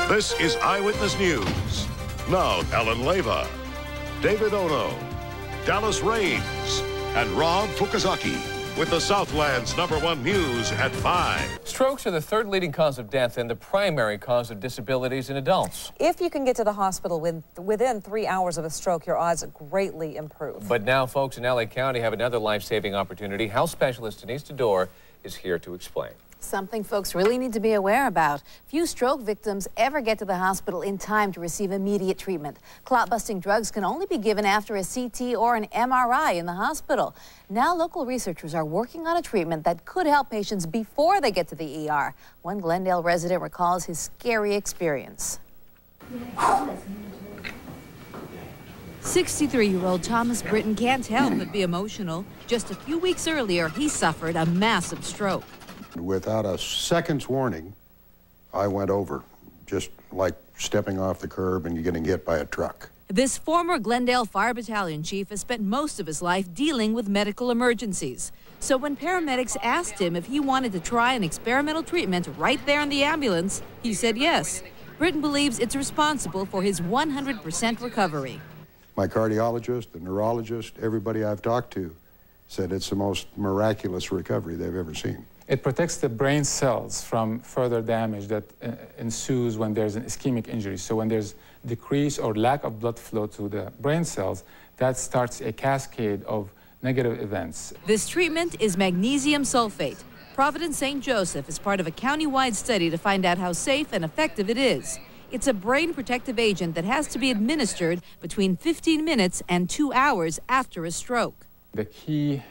This is Eyewitness News. Now, Ellen Leyva, David Ono, Dallas Raines, and Rob Fukuzaki with the Southland's #1 news at 5. Strokes are the third leading cause of death and the primary cause of disabilities in adults. If you can get to the hospital within 3 hours of a stroke, your odds greatly improve. But now folks in LA County have another life-saving opportunity. Health specialist Denise Tador is here to explain. Something folks really need to be aware about. Few stroke victims ever get to the hospital in time to receive immediate treatment. Clot-busting drugs can only be given after a CT or an MRI in the hospital. Now local researchers are working on a treatment that could help patients before they get to the ER. One Glendale resident recalls his scary experience. 63-year-old Thomas Britton can't help but be emotional. Just a few weeks earlier, he suffered a massive stroke. Without a second's warning, I went over, just like stepping off the curb and getting hit by a truck. This former Glendale Fire Battalion chief has spent most of his life dealing with medical emergencies. So when paramedics asked him if he wanted to try an experimental treatment right there in the ambulance, he said yes. Britton believes it's responsible for his 100% recovery. My cardiologist, the neurologist, everybody I've talked to said it's the most miraculous recovery they've ever seen. It protects the brain cells from further damage that ensues when there's an ischemic injury. So when there's decrease or lack of blood flow to the brain cells, that starts a cascade of negative events. This treatment is magnesium sulfate. Providence St. Joseph is part of a county-wide study to find out how safe and effective it is. It's a brain protective agent that has to be administered between 15 minutes and 2 hours after a stroke. The key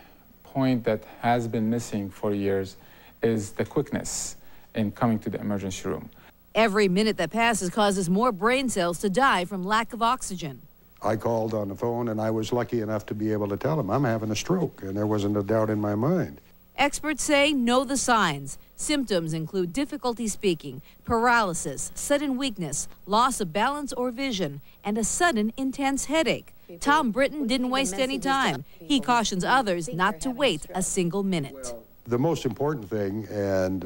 point that has been missing for years is the quickness in coming to the emergency room. Every minute that passes causes more brain cells to die from lack of oxygen. I called on the phone and I was lucky enough to be able to tell them I'm having a stroke, and there wasn't a doubt in my mind. Experts say know the signs. Symptoms include difficulty speaking, paralysis, sudden weakness, loss of balance or vision, and a sudden intense headache. Tom Britton didn't waste any time. He cautions others not to wait a single minute. The most important thing, and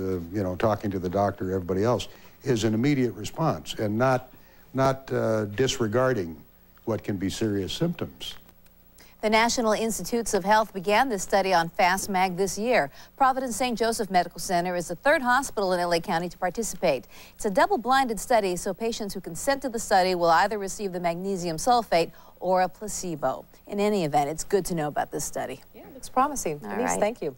talking to the doctor, everybody else, is an immediate response and not disregarding what can be serious symptoms. The National Institutes of Health began this study on FastMag this year. Providence St. Joseph Medical Center is the third hospital in LA County to participate. It's a double-blinded study, so patients who consent to the study will either receive the magnesium sulfate or a placebo. In any event, it's good to know about this study. Yeah, it looks promising. Denise, thank you.